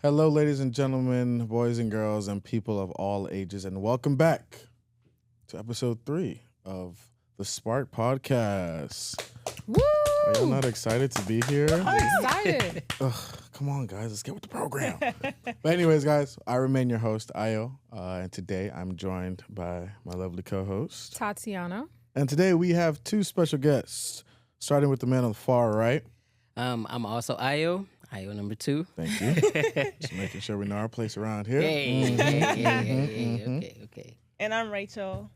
Hello, ladies and gentlemen, boys and girls, and people of all ages, and welcome back to episode 3 of the Spark Podcast. Woo! Are y'all not excited to be here? I'm excited. Ugh, come on, guys, let's get with the program. But anyways, guys, I remain your host, Ayo, and today I'm joined by my lovely co-host. Tatiana. And today we have 2 special guests, starting with the man on the far right. I'm also Ayo number 2. Thank you. Just making sure we know our place around here. Okay. And I'm Rachel.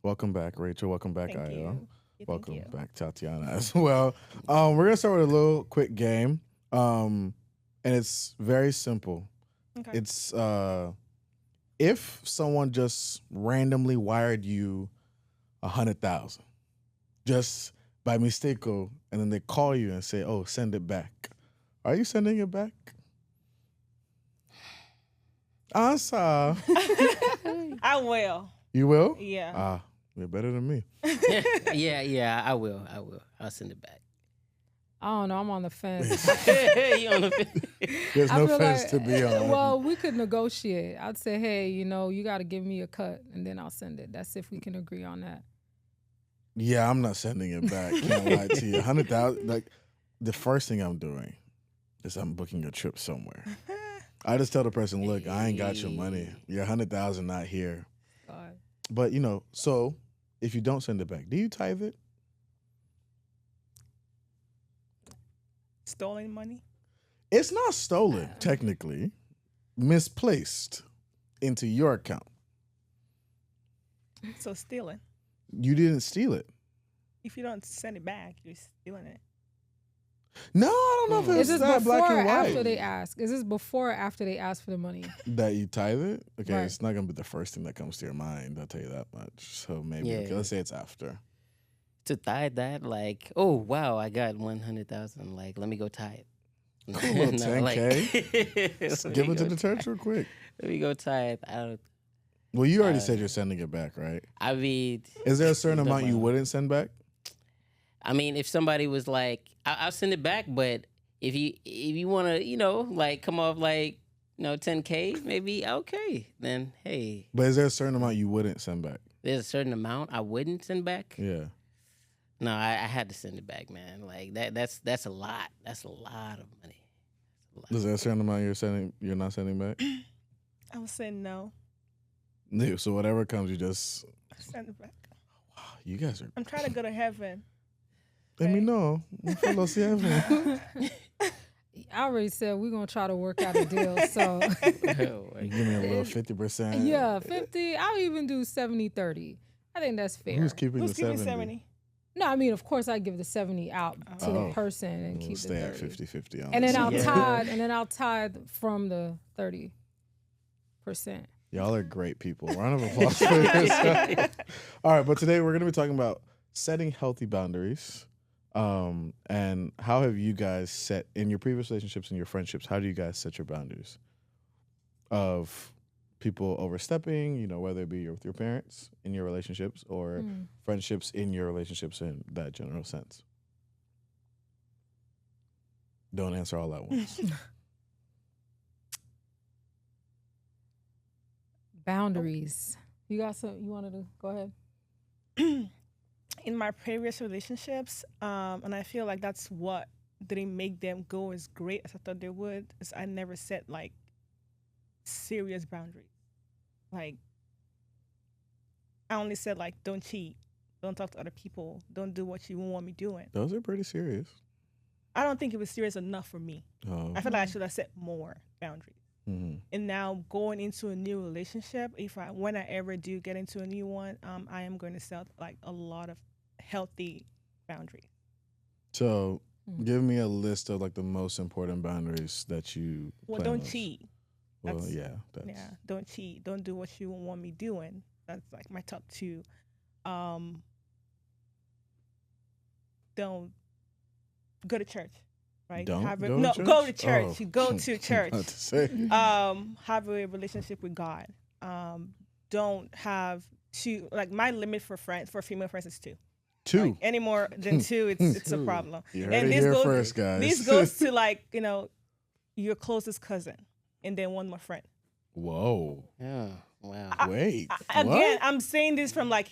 Welcome back, Rachel. Welcome back, Thank Ayo. you. Welcome back, Tatiana, as well. We're going to start with a little quick game, and it's very simple. Okay. It's if someone just randomly wired you 100,000, just by mistake, and then they call you and say, "Oh, send it back." Are you sending it back? Answer. I will. You will? Yeah. Ah, you're better than me. Yeah, I will. I'll send it back. I don't know. I'm on the fence. You on the fence? There's I no feel fence like- to be on. Well, we could negotiate. I'd say, hey, you got to give me a cut, and then I'll send it. That's if we can agree on that. Yeah, I'm not sending it back. Can't lie to you. 100,000. Like, the first thing I'm doing is I'm booking a trip somewhere. I just tell the person, look, I ain't got your money. Your 100,000 not here. God. But so if you don't send it back, do you tithe it? Stolen money. It's not stolen, technically. Misplaced into your account. So stealing. You didn't steal it. If you don't send it back, you're stealing it. No, I don't know if Is it's this that before black or and white. after they ask? Is this before or after they ask for the money? That you tithe it? Okay, Right. It's not going to be the first thing that comes to your mind. I'll tell you that much. So maybe, Yeah. okay, let's say it's after. To tithe that, like, oh wow, I got 100,000. Like, let me go tithe. Cool, little 10K. Let Give me it to go the church real quick. Let me go tithe. I don't. Well, you already said you're sending it back, right? I mean, Is there a certain Don't amount you mind. wouldn't send back? I mean, if somebody was like, I'll send it back, but if you want to, like come off like, 10K, maybe okay. Then hey, But is there a certain amount you wouldn't send back? there's a certain amount I wouldn't send back. Yeah. No, I had to send it back, man. Like that's a lot. That's a lot of money. Is there a certain amount you're not sending back? I would say no. No, so whatever comes, you just, Send it back. wow, you guys are, I'm trying to go to heaven. let me know. Follow CF. I already said we're going to try to work out a deal. So, Give me a little 50%. yeah, 50. I'll even do 70-30. I think that's fair. Who's keeping Who's the keeping 70? 70? No, I mean, of course, I give the 70 out to Oh. the person and We'll keep stay the at 30. 50-50 on And this then I'll one. Yeah. tithe from the 30%. Y'all are great people. Round of applause for yourself. All right, but today we're going to be talking about setting healthy boundaries. And how have you guys set, in your previous relationships and your friendships, how do you guys set your boundaries of people overstepping, whether it be with your parents in your relationships or friendships in your relationships in that general sense? Don't answer all at once. Boundaries. You got some, you wanted to go ahead? In my previous relationships, and I feel like that's what didn't make them go as great as I thought they would, is I never set like serious boundaries. Like I only said like don't cheat, don't talk to other people, don't do what you want me doing. Those are pretty serious. I don't think it was serious enough for me. Oh. I feel like I should have set more boundaries. Mhm. And now going into a new relationship, when I ever do get into a new one, I am going to set like a lot of healthy boundaries. So, give me a list of like the most important boundaries that you. Well, plan don't on. cheat. Well, That's- yeah, that's, Yeah, don't cheat. Don't do what you want me doing. That's like my top 2. Don't go to church, right? Don't Have a, go to no, church? go to church. Oh. You go to church. About to say. Have a relationship with God. Don't have 2. Like my limit for female friends is 2. 2. Like, any more than 2, it's a Two. problem. You heard it here first, guys. This goes to like your closest cousin. and then one more friend. Whoa. Yeah. Wow. Wait. Again, what? I'm saying this from like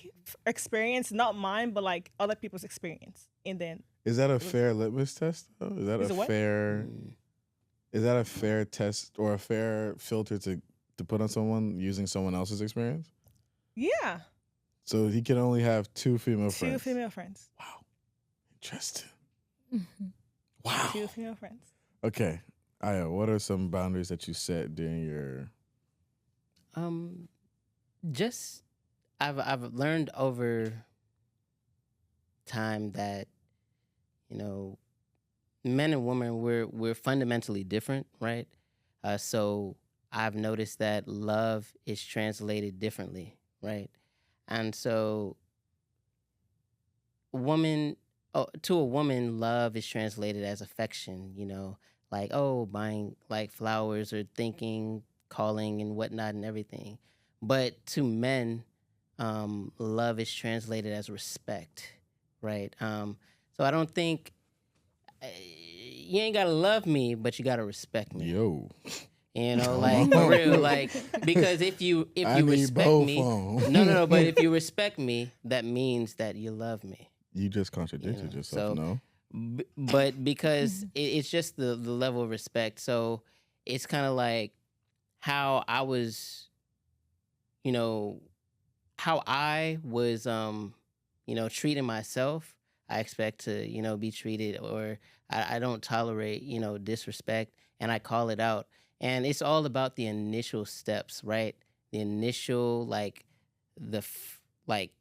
experience, not mine, but like other people's experience. And then Is that a fair litmus test though? Is that Is a it what? fair Mm. is that a fair test or a fair filter to put on someone using someone else's experience? yeah, So he can only have two female two friends. female friends. Wow. Interesting. Mhm. Wow. Two female friends. Okay. Aya, what are some boundaries that you set during your Just I've learned over time that, you know, men and women we're fundamentally different, right? So I've noticed that love is translated differently, right? And so to a woman, love is translated as affection, you know, like, oh, buying like flowers or thinking, calling and whatnot and everything. But to men, love is translated as respect, right? So I don't think you ain't gotta love me, but you gotta respect me. yo? You know, like for real, like because if you I need respect both me, on. no, but if you respect me, that means that you love me. You just contradicted Yeah, yourself, so- no? But because it's just the level of respect, so it's kind of like how I was, you know, how I was, treating myself. I expect to, be treated, or I don't tolerate, disrespect, and I call it out. And it's all about the initial steps, right? The initial, like, like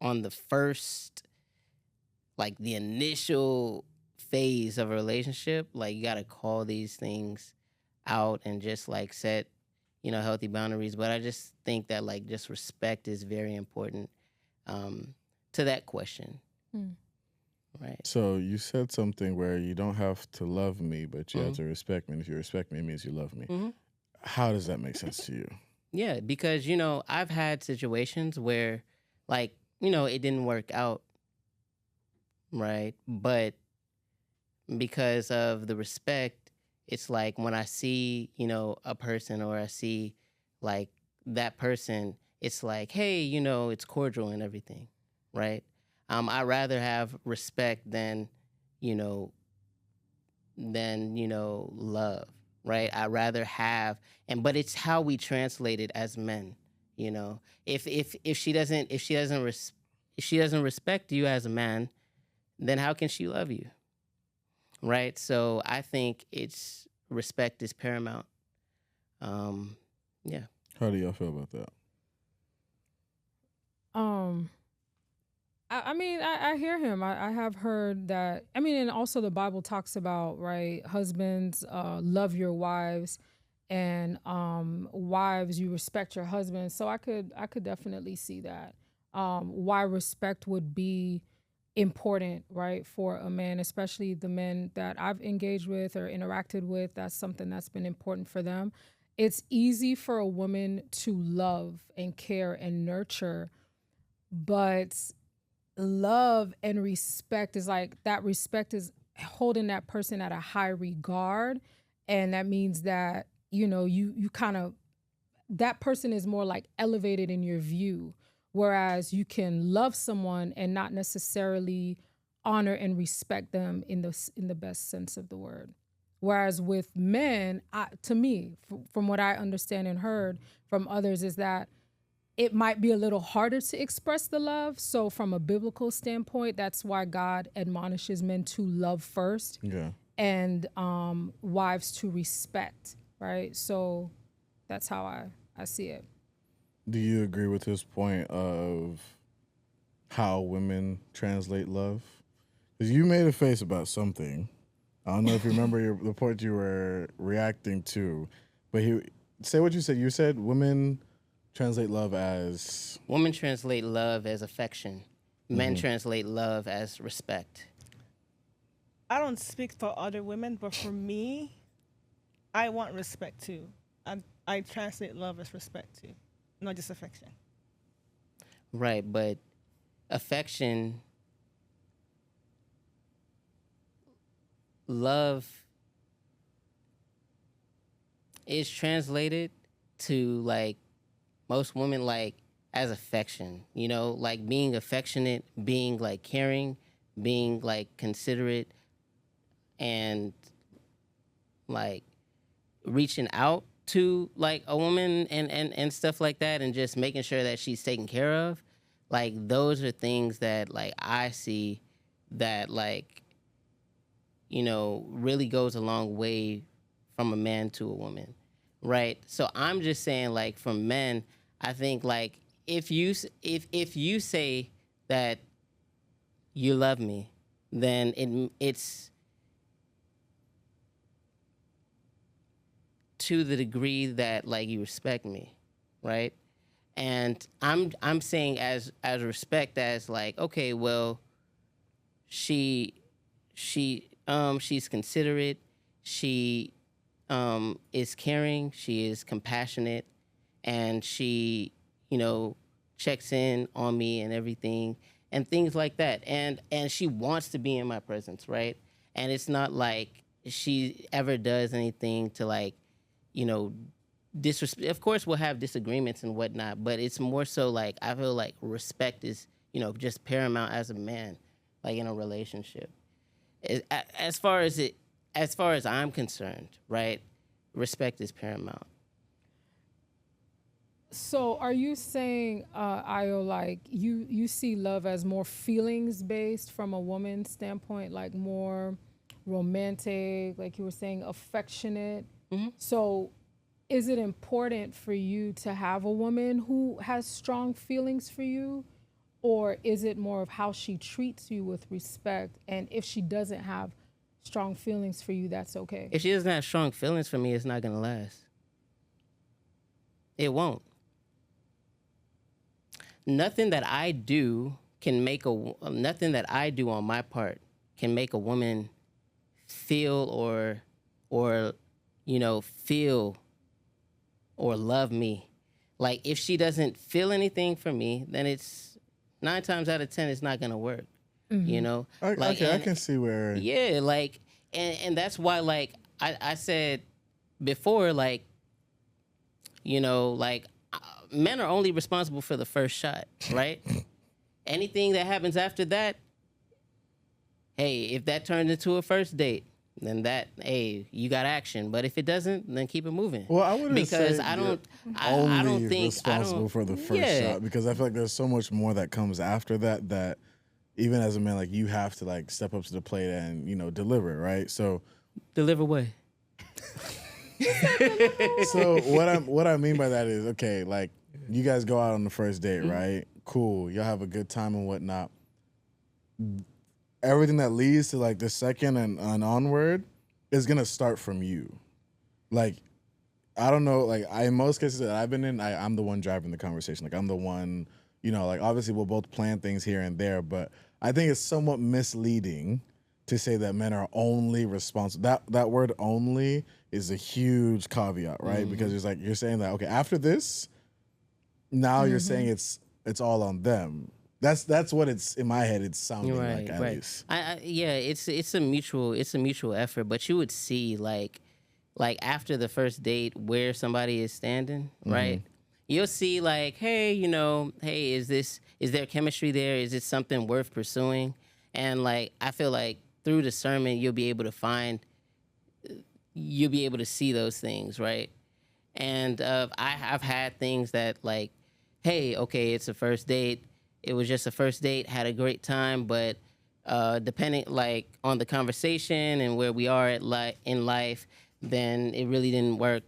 on the first, like the initial phase of a relationship, like you got to call these things out and just like set, healthy boundaries. But I just think that like just respect is very important to that question. Mm. Right. So you said something where you don't have to love me, but you have Mhm. to respect me. And if you respect me, it means you love me. Mhm. How does that make sense to you? Yeah, because I've had situations where like, it didn't work out, right? But because of the respect, it's like when I see, a person or I see like that person, it's like, hey, it's cordial and everything, right? I rather have respect than, you know, love, right? I rather have, but it's how we translate it as men, you know. If she doesn't respect you as a man, then how can she love you? Right? So I think it's respect is paramount. Yeah. How do y'all feel about that? I mean, I hear him. I have heard that. I mean, and also the Bible talks about, right, husbands, love your wives, and wives, you respect your husbands. So I could definitely see that. Why respect would be important, right, for a man, especially the men that I've engaged with or interacted with. That's something that's been important for them. It's easy for a woman to love and care and nurture, but love and respect is like that respect is holding that person at a high regard, and that means that you kind of, that person is more like elevated in your view, whereas you can love someone and not necessarily honor and respect them in the best sense of the word. Whereas with men, to me, from what I understand and heard from others, is that it might be a little harder to express the love. So from a biblical standpoint, that's why God admonishes men to love first, Yeah. and wives to respect, right? So that's how I see it. Do you agree with his point of how women translate love? Because you made a face about something. I don't know if you remember the point you were reacting to, but say what you said. You said women translate love as Women translate love as affection. Men translate love as respect. I don't speak for other women, but for me, I want respect too. I translate love as respect too, not just affection. Right, but affection, love, is translated to like most women like as affection, you know, like being affectionate, being like caring, being like considerate, and like reaching out to like a woman and stuff like that, and just making sure that she's taken care of. Like those are things that like I see that like, you know, really goes a long way from a man to a woman, right? So I'm just saying like for men, I think like if you say that you love me, then it's to the degree that like you respect me, right? And I'm saying as respect as like, okay, well, she's considerate, she is caring, she is compassionate, and she, you know, checks in on me and everything and things like that. And she wants to be in my presence, right? And it's not like she ever does anything to like, you know, disrespect. Of course we'll have disagreements and whatnot, but it's more so like I feel like respect is, you know, just paramount as a man, like in a relationship. As far as I'm concerned, right? Respect is paramount. So are you saying, Io, like you see love as more feelings based from a woman's standpoint, like more romantic, like you were saying, affectionate? Mm-hmm. So is it important for you to have a woman who has strong feelings for you? Or is it more of how she treats you with respect? And if she doesn't have strong feelings for you, that's okay? If she doesn't have strong feelings for me, it's not going to last. It won't. Nothing that I do nothing that I do on my part can make a woman feel or you know, feel or love me. Like if she doesn't feel anything for me, then it's 9 times out of 10 it's not gonna work. Mm-hmm. You know, I can see where. Yeah, like and that's why like I said before, like, you know, like men are only responsible for the first shot, right? Anything that happens after that, hey, if that turns into a first date, then that, hey, you got action. But if it doesn't, then keep it moving. Well, I wouldn't because say I don't think responsible for the first shot, because I feel like there's so much more that comes after that that even as a man, like you have to like step up to the plate and, you know, deliver, right? So deliver what? So what I mean by that is, okay, like you guys go out on the first date, right? Cool, y'all have a good time and whatnot. Everything that leads to like the second and onward is gonna start from you. Like, I don't know, like in most cases that I've been in, I'm the one driving the conversation. Like I'm the one, you know, like obviously we'll both plan things here and there, but I think it's somewhat misleading to say that men are only responsible. That word "only" is a huge caveat, right? Because it's like you're saying that, okay, after this, now you're saying it's all on them. That's what it's in my head. It's sounding like at least. Yeah, it's a mutual effort. But you would see like after the first date where somebody is standing, right? You'll see like, hey, you know, hey, is there chemistry there? Is it something worth pursuing? And like I feel like through discernment you'll be able to see those things, right? And I've had things that like, hey, okay, it's a first date. It was just a first date, had a great time, but depending like on the conversation and where we are in life, then it really didn't work.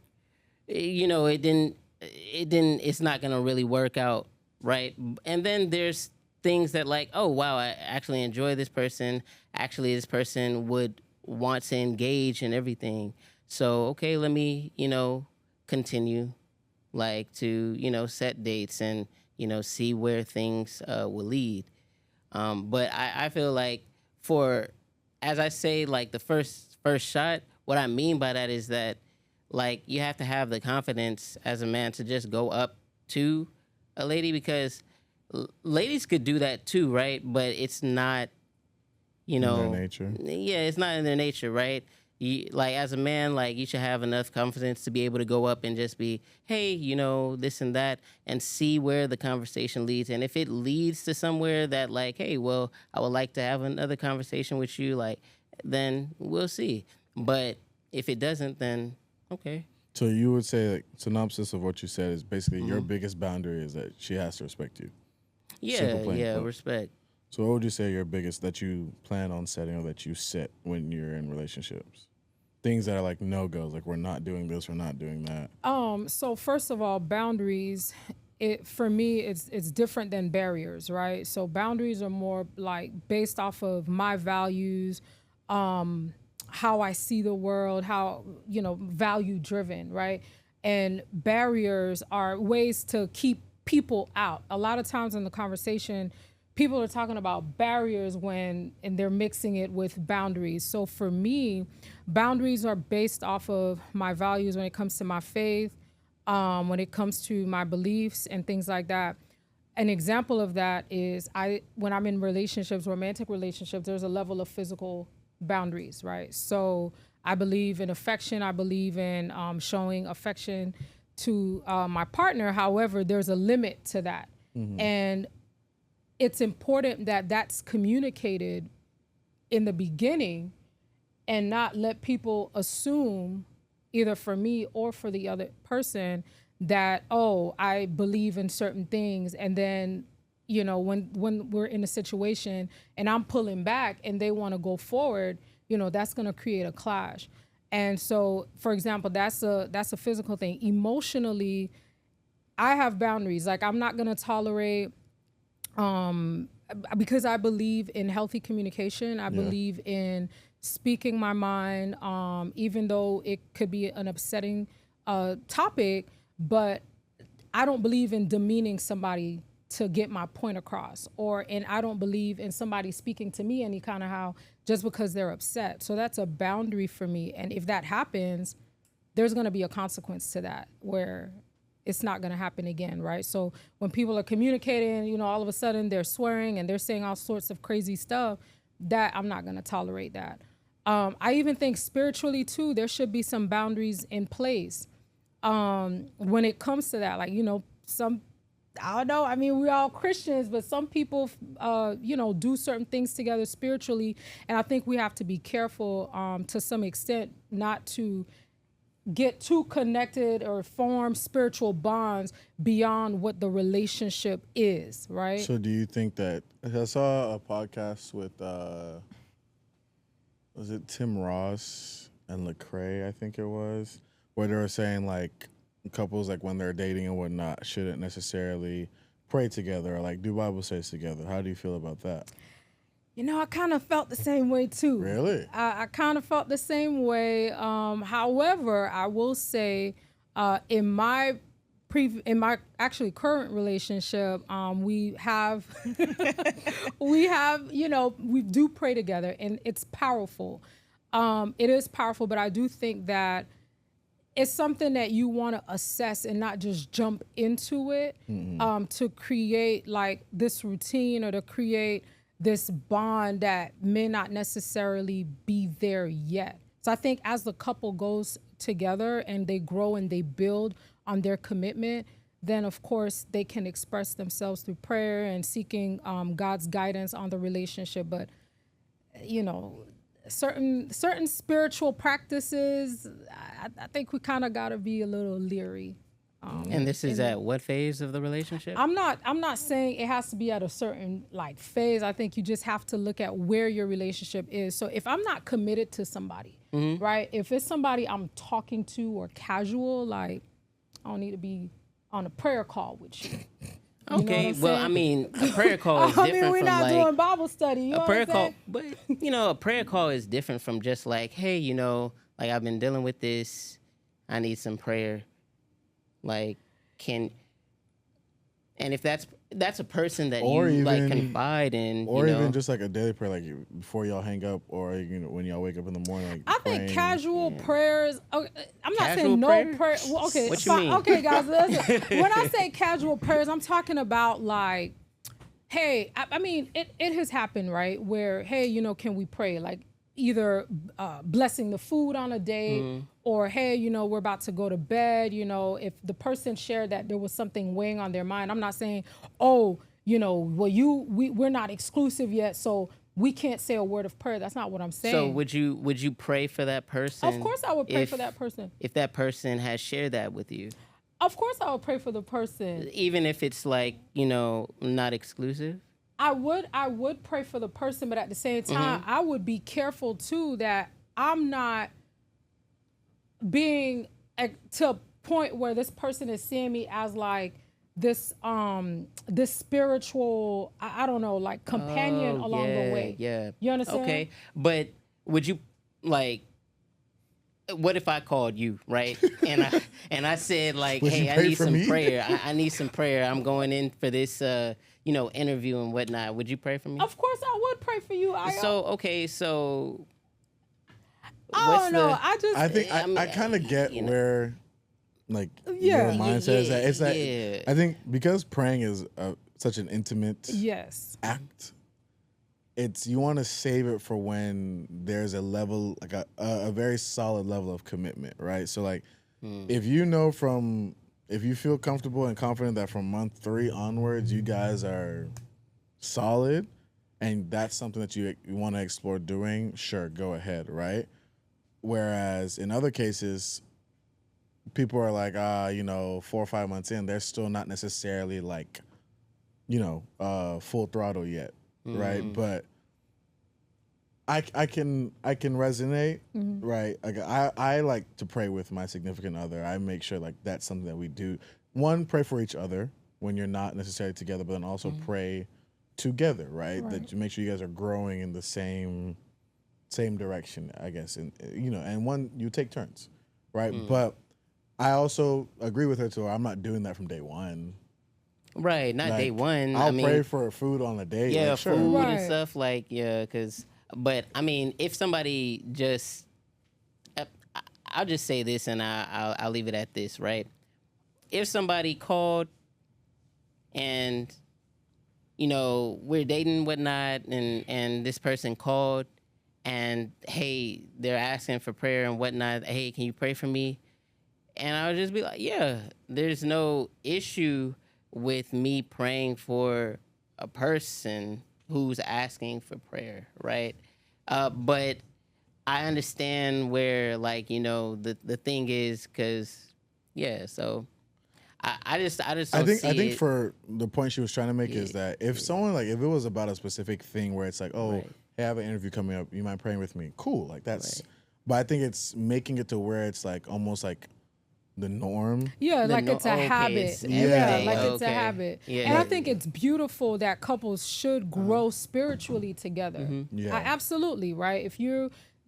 You know, it's not gonna really work out, right? And then there's things that like, oh wow, I actually enjoy this person. Actually, this person would want to engage and everything. So okay, let me, you know, continue like to, you know, set dates and, you know, see where things will lead. But I feel like as I say, like the first shot, what I mean by that is that like you have to have the confidence as a man to just go up to a lady, because ladies could do that too, right? But it's not, you know, in their nature. Yeah, it's not in their nature, right? like as a man, like you should have enough confidence to be able to go up and just be, hey, you know, this and that, and see where the conversation leads. And if it leads to somewhere that like, hey, well, I would like to have another conversation with you, like, then we'll see. But if it doesn't, then okay. So you would say, like, synopsis of what you said is basically your biggest boundary is that she has to respect you. Yeah, respect. So what would you say your biggest that you plan on setting or that you set when you're in relationships? Things that are like no-goes, like we're not doing this, we're not doing that. So first of all, boundaries, for me, it's different than barriers, right? So boundaries are more like based off of my values, how I see the world, how, you know, value driven, right? And barriers are ways to keep people out. A lot of times in the conversation, people are talking about barriers and they're mixing it with boundaries. So for me, boundaries are based off of my values when it comes to my faith, when it comes to my beliefs and things like that. An example of that is when I'm in relationships, romantic relationships, there's a level of physical boundaries, right? So I believe in affection. I believe in showing affection to my partner. However, there's a limit to that. And it's important that that's communicated in the beginning and not let people assume, either for me or for the other person, that, oh, I believe in certain things. And then, you know, when we're in a situation and I'm pulling back and they want to go forward, you know, that's going to create a clash. And so, for example, that's a physical thing. Emotionally, I have boundaries. Like, I'm not going to tolerate, because I believe in healthy communication. I believe in speaking my mind, even though it could be an upsetting topic, but I don't believe in demeaning somebody to get my point across, and I don't believe in somebody speaking to me any kind of how just because they're upset. So that's a boundary for me. And if that happens, there's going to be a consequence to that where it's not going to happen again, right? So when people are communicating, you know, all of a sudden they're swearing and they're saying all sorts of crazy stuff, that I'm not going to tolerate that. I even think spiritually too, there should be some boundaries in place when it comes to that. Like, you know, I don't know, I mean, we're all Christians, but some people, you know, do certain things together spiritually. And I think we have to be careful to some extent not to get too connected or form spiritual bonds beyond what the relationship is, right? So do you think that, I saw a podcast with, was it Tim Ross and Lecrae, I think it was, where they were saying like couples, like when they're dating and whatnot, shouldn't necessarily pray together or like do Bible studies together. How do you feel about that? You know, I kind of felt the same way too. Really? I kind of felt the same way. However, I will say, in my actually current relationship, we have, you know, we do pray together, and it's powerful. It is powerful, but I do think that it's something that you want to assess and not just jump into it, to create like this routine or to create this bond that may not necessarily be there yet. So I think as the couple goes together and they grow and they build on their commitment, then of course they can express themselves through prayer and seeking God's guidance on the relationship. But, you know, certain spiritual practices, I think we kind of got to be a little leery. And this is at what phase of the relationship? I'm not saying it has to be at a certain like phase. I think you just have to look at where your relationship is. So if I'm not committed to somebody, right? If it's somebody I'm talking to or casual, like I don't need to be on a prayer call with you. Okay, well, I mean, a prayer call is different from, we're not like, doing Bible study. You a know prayer what I'm call, saying? but you know, a prayer call is different from just like, hey, you know, like I've been dealing with this, I need some prayer. Like, and if that's a person that Or you even, like confide in, or you know, even just like a daily prayer, like before y'all hang up, or you know when y'all wake up in the morning. Like I think casual prayers. Okay, I'm not Casual saying no prayer? prayer. Well, okay, What you mean? Okay, guys. Listen. When I say casual prayers, I'm talking about like, hey, I mean, it has happened, right? Where, hey, you know, can we pray? Like, either blessing the food on a date or, hey, you know, we're about to go to bed. You know, if the person shared that there was something weighing on their mind, I'm not saying, oh, you know, well, we're not exclusive yet, so we can't say a word of prayer. That's not what I'm saying. So would you pray for that person? Of course I would pray for that person. If that person has shared that with you. Of course I would pray for the person. Even if it's like, you know, not exclusive? I would pray for the person, but at the same time, I would be careful too that I'm not being to a point where this person is seeing me as like this spiritual, I don't know, like companion along the way. Yeah. You understand? Okay. But would you like, what if I called you, right? And I said like, Would hey, you I pray need for some me? prayer. I need some prayer. I'm going in for this you know, interview and whatnot. Would you pray for me? Of course I would pray for you. So I don't know. I think I kind of get where, like, your mindset is at. It's like, I think because praying is such an intimate act, it's, you want to save it for when there's a level, like a very solid level of commitment, right? So like, if you know if you feel comfortable and confident that from month 3 onwards, you guys are solid, and that's something that you want to explore doing, sure, go ahead, right? Whereas in other cases, people are like, you know, 4 or 5 months in, they're still not necessarily like, you know, full throttle yet, right? But I can resonate, right? Like I like to pray with my significant other. I make sure like that's something that we do. One, pray for each other when you're not necessarily together, but then also pray together, right? That you make sure you guys are growing in the same direction, I guess, and you know, and one, you take turns, right? But I also agree with her too. I'm not doing that from day one. Right, not like, day one. I'll pray for food on a date. Yeah, like, sure. food Right. and stuff like but I mean, if somebody just, I'll just say this and I'll leave it at this, right? If somebody called and, you know, we're dating, whatnot, and this person called and, hey, they're asking for prayer and whatnot. Hey, can you pray for me? And I would just be like, yeah, there's no issue with me praying for a person who's asking for prayer, right? But I understand where, like, you know, the thing is, because, yeah, so I just don't I think see for the point she was trying to make is that if someone, like, if it was about a specific thing where it's like, oh, hey, I have an interview coming up, you mind praying with me? Cool, like that's. But I think it's making it to where it's like almost like the norm. Yeah, like it's a habit. It's It's a habit. Yeah. And I think it's beautiful that couples should grow spiritually together. Yeah. Absolutely, right?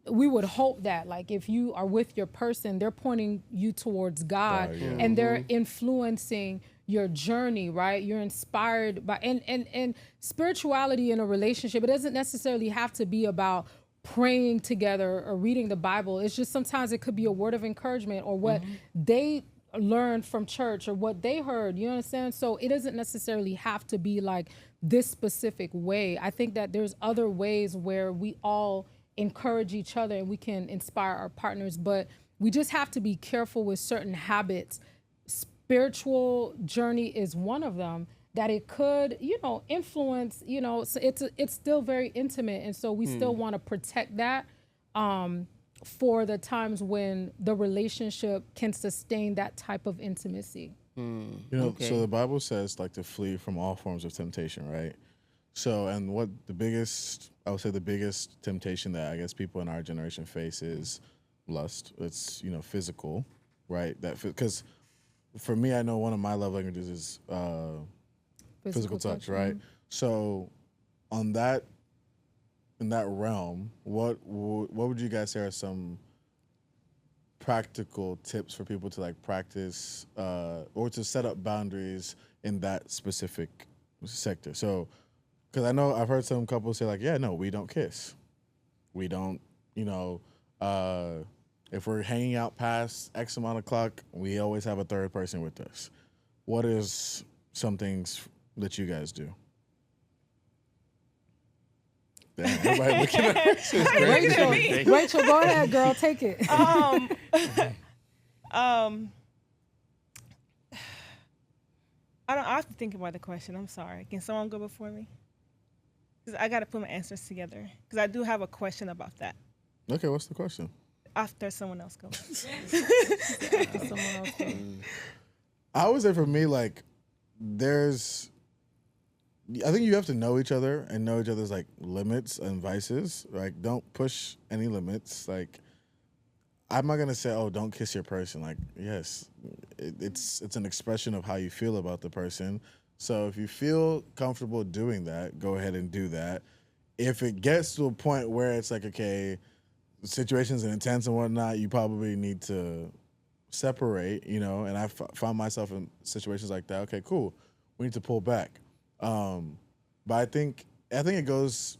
We would hope that, like, if you are with your person, they're pointing you towards God, and they're influencing your journey, right? You're inspired by, and spirituality in a relationship, it doesn't necessarily have to be about praying together or reading the Bible. It's just sometimes it could be a word of encouragement or what they learned from church or what they heard, you understand? So it doesn't necessarily have to be like this specific way. I think that there's other ways where we all encourage each other and we can inspire our partners, but we just have to be careful with certain habits. Spiritual journey is one of them, that it could, you know, influence, you know, so it's still very intimate. And so we still want to protect that for the times when the relationship can sustain that type of intimacy. You know, so the Bible says like to flee from all forms of temptation, right? So, and what the biggest temptation that I guess people in our generation face is lust. It's, you know, physical, right? That, because for me, I know one of my love languages is physical touch, right? So, in that realm, what would you guys say are some practical tips for people to like practice or to set up boundaries in that specific sector? So, because I know I've heard some couples say like, yeah, no, we don't kiss, we don't, you know, if we're hanging out past X amount of clock, we always have a third person with us. What is some things that you guys do? Damn, everybody looking at Rachel, go ahead, girl, take it. I have to think about the question. I'm sorry. Can someone go before me? Because I got to put my answers together. Because I do have a question about that. Okay, what's the question? After someone else goes. Someone else goes. I would say for me, like, I think you have to know each other and know each other's like limits and vices. Like, don't push any limits. Like, I'm not gonna say, oh, don't kiss your person. Like, yes, it's an expression of how you feel about the person. So if you feel comfortable doing that, go ahead and do that. If it gets to a point where it's like, okay, the situation's intense and whatnot, you probably need to separate, you know. And I found myself in situations like that. Okay, cool, we need to pull back. But I think it goes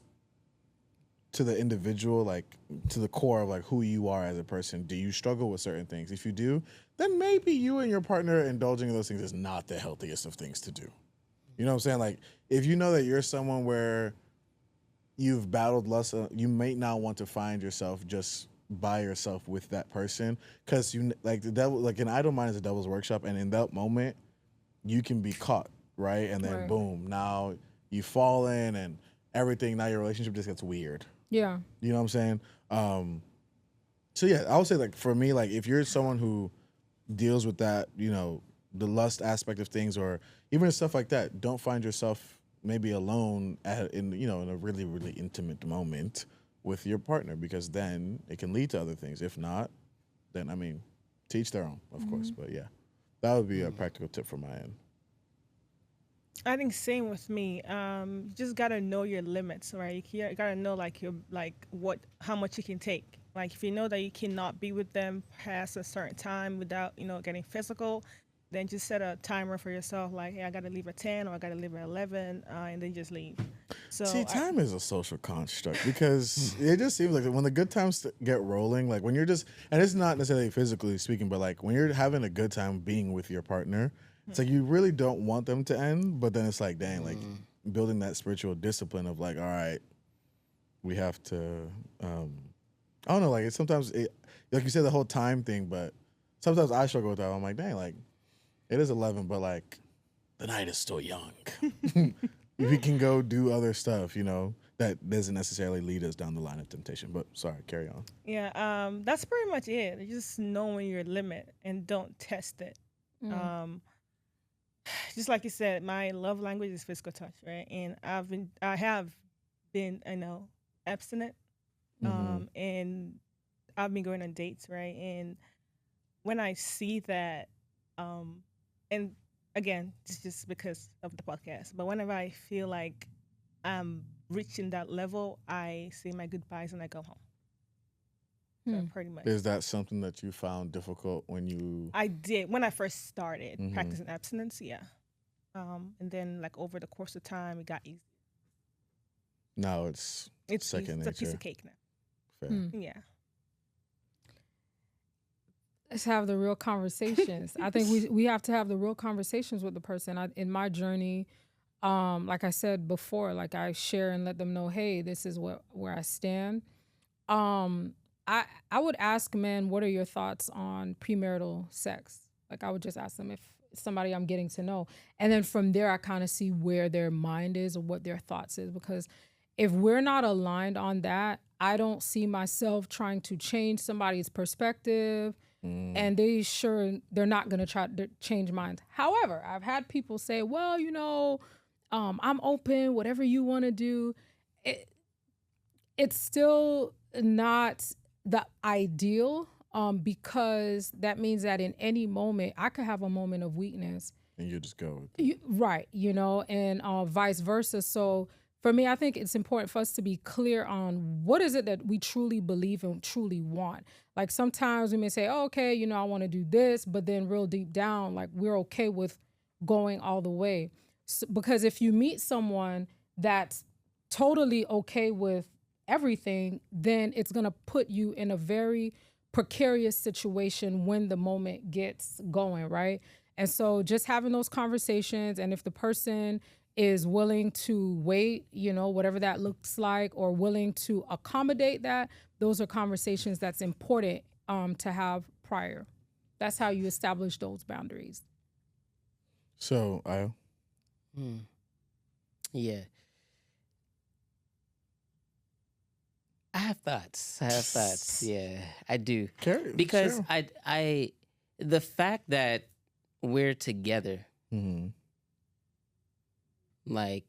to the individual, like to the core of like who you are as a person. Do you struggle with certain things? If you do, then maybe you and your partner indulging in those things is not the healthiest of things to do. You know what I'm saying? Like, if you know that you're someone where you've battled lust, you may not want to find yourself just by yourself with that person, because you like the devil, like an idle mind is a devil's workshop, and in that moment you can be caught, right? And then boom, now you fall in and everything. Now your relationship just gets weird. Yeah. You know what I'm saying? So yeah, I would say, like, for me, like, if you're someone who deals with that, you know, the lust aspect of things, or even stuff like that, don't find yourself maybe alone in a really, really intimate moment with your partner, because then it can lead to other things. If not, then, I mean, teach their own, of course. But yeah, that would be a practical tip from my end. I think same with me. You just gotta know your limits, right? You gotta know like how much you can take. Like, if you know that you cannot be with them past a certain time without getting physical, then just set a timer for yourself. Like, hey, I gotta leave at 10 or I gotta leave at 11, and then just leave. So see, time is a social construct, because it just seems like when the good times get rolling, like when you're just, and it's not necessarily physically speaking, but like when you're having a good time being with your partner, it's like you really don't want them to end, but then it's like, dang, like building that spiritual discipline of like, all right, we have to, I don't know, like it's sometimes, like you said, the whole time thing, but sometimes I struggle with that. I'm like, dang, like it is 11, but like the night is still young. We can go do other stuff, that doesn't necessarily lead us down the line of temptation. But sorry, carry on. Yeah, that's pretty much it. Just knowing your limit and don't test it. Just like you said, my love language is physical touch, right? And I have been, abstinent, and I've been going on dates, right? And when I see that, and again, it's just because of the podcast, but whenever I feel like I'm reaching that level, I say my goodbyes and I go home. So pretty much. Is that something that you found difficult when you... I did. When I first started practicing abstinence, yeah. And then, like, over the course of time, it got easy. Now it's second nature. It's a piece of cake now. Fair. Yeah. Let's have the real conversations. I think we have to have the real conversations with the person. In my journey, like I said before, like I share and let them know, hey, this is where I stand. I would ask men, what are your thoughts on premarital sex? Like, I would just ask them if somebody I'm getting to know. And then from there, I kind of see where their mind is or what their thoughts is. Because if we're not aligned on that, I don't see myself trying to change somebody's perspective. And they're not going to try to change minds. However, I've had people say, well, I'm open, whatever you want to do. It's still not the ideal, because that means that in any moment, I could have a moment of weakness. And you just go with it. Right, and vice versa. So for me, I think it's important for us to be clear on what is it that we truly believe and truly want. Like, sometimes we may say, oh, okay, I want to do this, but then real deep down, like, we're okay with going all the way. So, because if you meet someone that's totally okay with everything, then it's going to put you in a very precarious situation when the moment gets going, right? And so just having those conversations, and if the person is willing to wait, whatever that looks like, or willing to accommodate that, those are conversations that's important to have prior. That's how you establish those boundaries. So, Ayo? Yeah. I have thoughts. Yeah, I do. Because I the fact that we're together, like,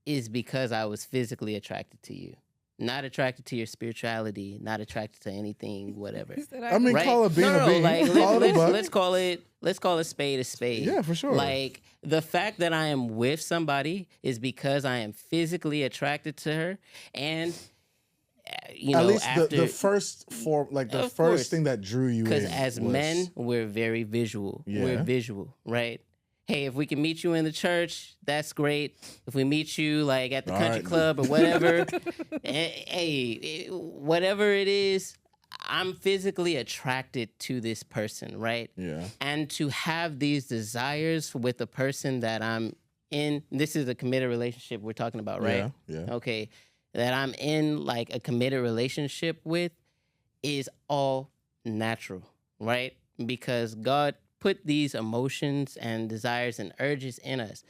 is because I was physically attracted to you. Not attracted to your spirituality, not attracted to anything, whatever. I mean, right? Call it being a being. Like, let's call it spade a spade. Yeah, for sure. Like, the fact that I am with somebody is because I am physically attracted to her, and at least the first form, like the first thing that drew you in. Because as men, we're very visual. Yeah. We're visual, right? Hey, if we can meet you in the church, that's great. If we meet you like at the country club or whatever, hey, whatever it is, I'm physically attracted to this person, right? Yeah. And to have these desires with the person that I'm in, this is a committed relationship we're talking about, right? Yeah. Okay. That I'm in like a committed relationship with is all natural, right? Because God put these emotions and desires and urges in us.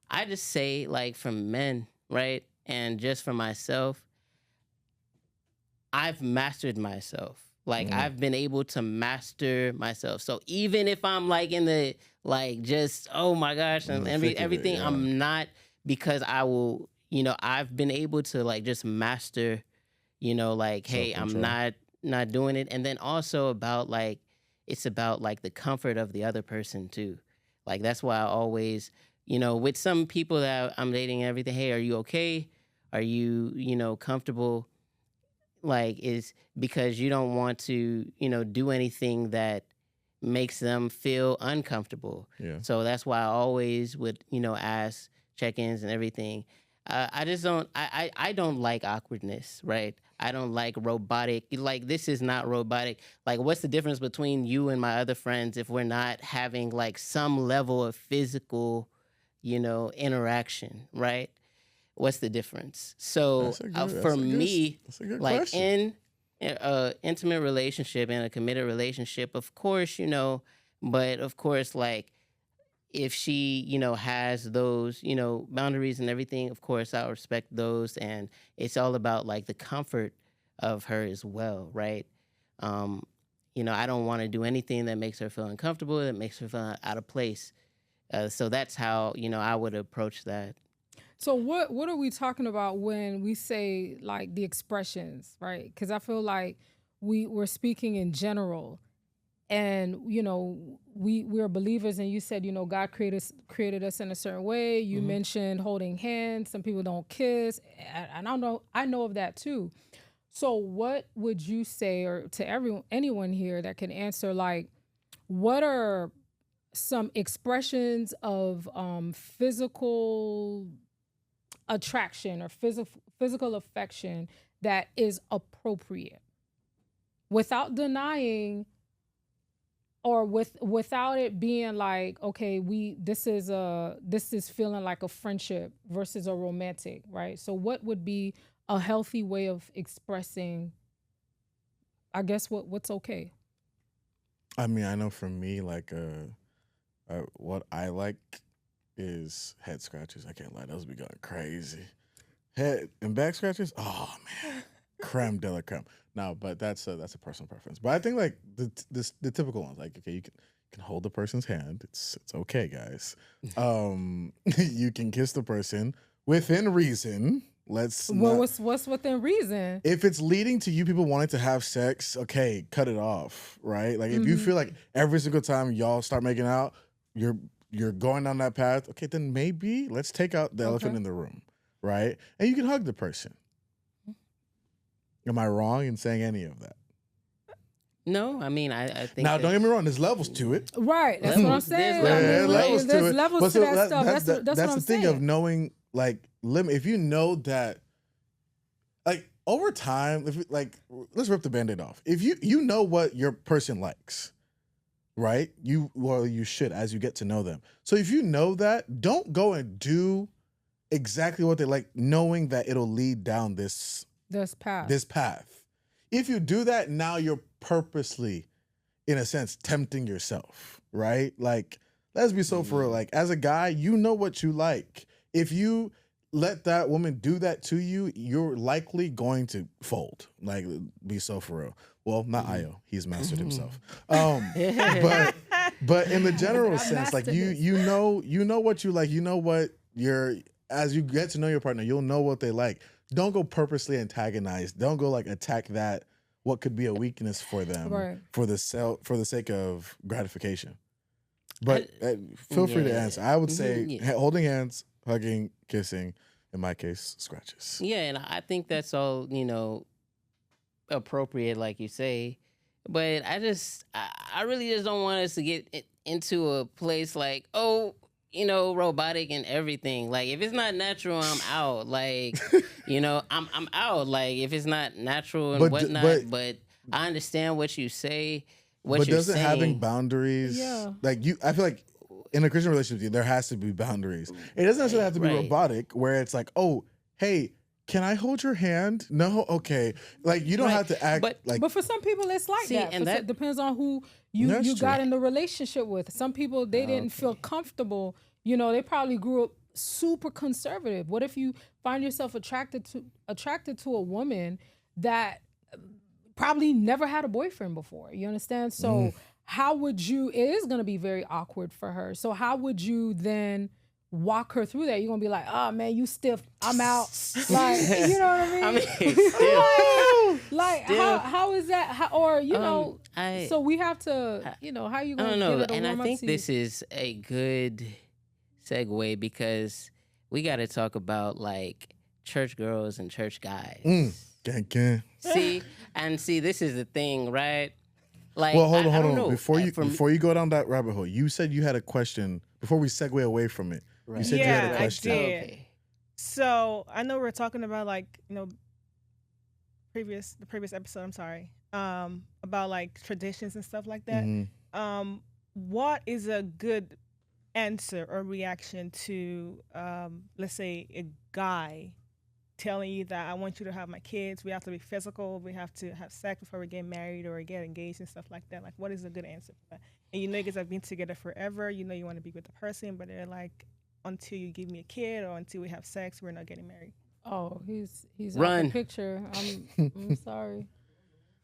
I just say, like, for men, right? And just for myself, I've mastered myself. Like, I've been able to master myself. So even if I'm like in the, like, just, oh my gosh, and everything, I'm not, because I will, I've been able to like just master, like, hey, I'm not doing it. And then also about like, it's about like the comfort of the other person too. Like, that's why I always, with some people that I'm dating and everything, hey, are you okay? Are you, comfortable? Like, is because you don't want to, do anything that makes them feel uncomfortable. Yeah. So that's why I always would, ask check-ins and everything. I just don't, I don't like awkwardness, right? I don't like robotic. Like, this is not robotic. Like, what's the difference between you and my other friends if we're not having like some level of physical, interaction, right? What's the difference? So for me, like question. In an intimate relationship, in a committed relationship, of course, but of course, like, if she, has those, boundaries and everything, of course, I'll respect those. And it's all about like the comfort of her as well, right? I don't want to do anything that makes her feel uncomfortable, that makes her feel out of place. So that's how, I would approach that. So what are we talking about when we say like the expressions, right? Because I feel like we're speaking in general. And, we're believers, and you said, God created us in a certain way. You mentioned holding hands. Some people don't kiss. And I know of that too. So what would you say, or to anyone here that can answer, like, what are some expressions of physical attraction or physical affection that is appropriate without denying, or without it being like, okay, this is feeling like a friendship versus a romantic, right? So what would be a healthy way of expressing, I guess, what's okay? I mean, I know for me, like, what I like is head scratches. I can't lie, those be going crazy. Head and back scratches, oh man, creme de la creme. No, but that's a personal preference. But I think like the typical ones, like, okay, you can hold the person's hand. It's okay, guys. You can kiss the person within reason. What's within reason? If it's leading to you people wanting to have sex, okay, cut it off, right? Like, if you feel like every single time y'all start making out, you're going down that path, okay, then maybe let's take out the elephant in the room, right? And you can hug the person. Am I wrong in saying any of that? No, I mean, I think. Now, don't get me wrong. There's levels to it. Right. That's what I'm saying. There's levels to it. There's levels to that stuff. That's what I'm saying. That's the thing of knowing, like, limit. If you know that, like, over time, let's rip the Band-Aid off. If you know what your person likes, right? You should as you get to know them. So if you know that, don't go and do exactly what they like, knowing that it'll lead down this path. If you do that, now you're purposely, in a sense, tempting yourself, right? Like, let's be so for real. Like, as a guy, you know what you like. If you let that woman do that to you, you're likely going to fold. Like, be so for real. Well, not Ayo. He's mastered himself. But in the general sense, like you know what you like. You know what as you get to know your partner, you'll know what they like. Don't go purposely antagonize. Don't go like attack that what could be a weakness for them for the sake of gratification. But feel free to answer. I would say holding hands, hugging, kissing. In my case, scratches. Yeah, and I think that's all, appropriate, like you say. But I really just don't want us to get into a place like, robotic and everything. Like, if it's not natural, I'm out. Like, I'm out. Like, if it's not natural and whatnot. But I understand what you say. But doesn't having boundaries, like I feel like in a Christian relationship, there has to be boundaries. It doesn't necessarily have to be robotic, where it's like, oh, hey, can I hold your hand? No, okay. Like, you don't have to act But for some people, it's like that. And that depends on who you got in the relationship with. Some people, they didn't feel comfortable. They probably grew up super conservative. What if you find yourself attracted to a woman that probably never had a boyfriend before? You understand? So how would you? It is going to be very awkward for her. So how would you then walk her through that? You're gonna be like, oh man, you stiff, I'm out. Like, you know what I mean? How is that? So we have to, how you gonna give it a and I think to this is a good segue, because we got to talk about like church girls and church guys. See, this is the thing, right? Like, well, hold on. Before you go down that rabbit hole, you said you had a question before we segue away from it. Right. You said you had a question. I did. Okay. So I know we're talking about the previous episode. I'm sorry. About like traditions and stuff like that. Mm-hmm. What is a good answer or reaction to, let's say, a guy telling you that I want you to have my kids, we have to be physical, we have to have sex before we get married or get engaged and stuff like that? Like, what is a good answer for that? And you guys have been together forever, you want to be with the person, but they're like, until you give me a kid or until we have sex, we're not getting married. Oh, he's out the picture. I'm sorry.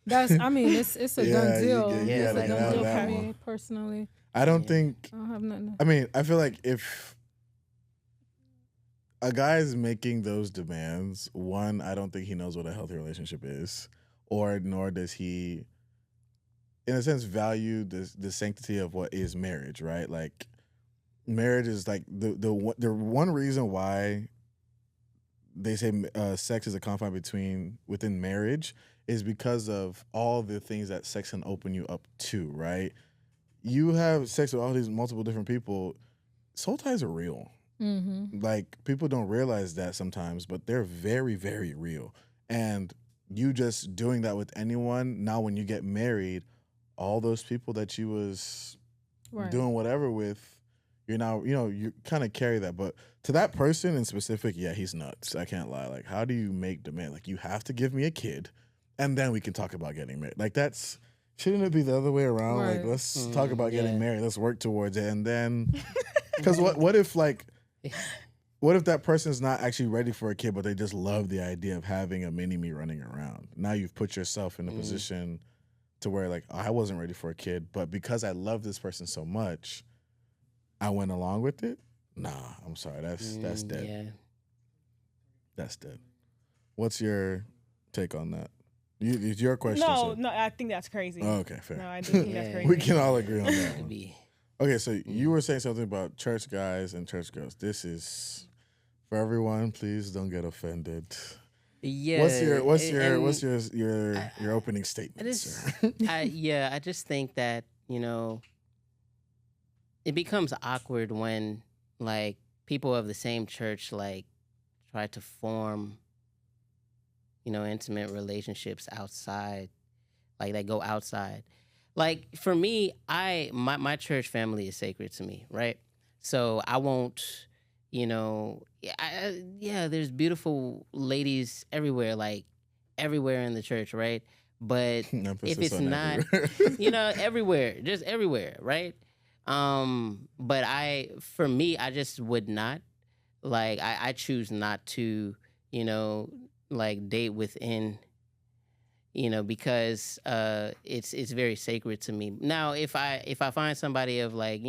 It's a done deal. It's a done deal for me personally. I don't think. I don't have nothing. I mean, I feel like if a guy is making those demands, one, I don't think he knows what a healthy relationship is, nor does he, in a sense, value the sanctity of what is marriage, right? Like, marriage is like the one reason why they say sex is a confine within marriage is because of all the things that sex can open you up to, right? You have sex with all these multiple different people. Soul ties are real. Mm-hmm. Like, people don't realize that sometimes, but they're very, very real. And you just doing that with anyone, now when you get married, all those people that you was doing whatever with, you're now, you kind of carry that. But to that person in specific, yeah, he's nuts. I can't lie. Like, how do you make demand? Like, you have to give me a kid, and then we can talk about getting married. Like, shouldn't it be the other way around? Right. Like, let's talk about getting married. Let's work towards it. And then, because what if that person's not actually ready for a kid, but they just love the idea of having a mini-me running around? Now you've put yourself in a position to where, like, I wasn't ready for a kid, but because I love this person so much, I went along with it. Nah, I'm sorry. That's dead. Yeah. That's dead. What's your take on that? It's your question. No, I think that's crazy. Oh, okay, fair. No, I do think that's crazy. We can all agree on that one. Okay, so you were saying something about church guys and church girls. This is for everyone. Please don't get offended. Yeah. What's your opening statement, sir? I just think that, it becomes awkward when, like, people of the same church, like, try to form, intimate relationships outside, like, they go outside. like for me, my church family is sacred to me, right? So I won't, yeah, there's beautiful ladies everywhere, like everywhere in the church, right? But if Emphasis it's on not, everywhere. everywhere, just everywhere, right? But for me, I just would not like. I choose not to, you know, like date within, because it's very sacred to me. Now, if I find somebody of like,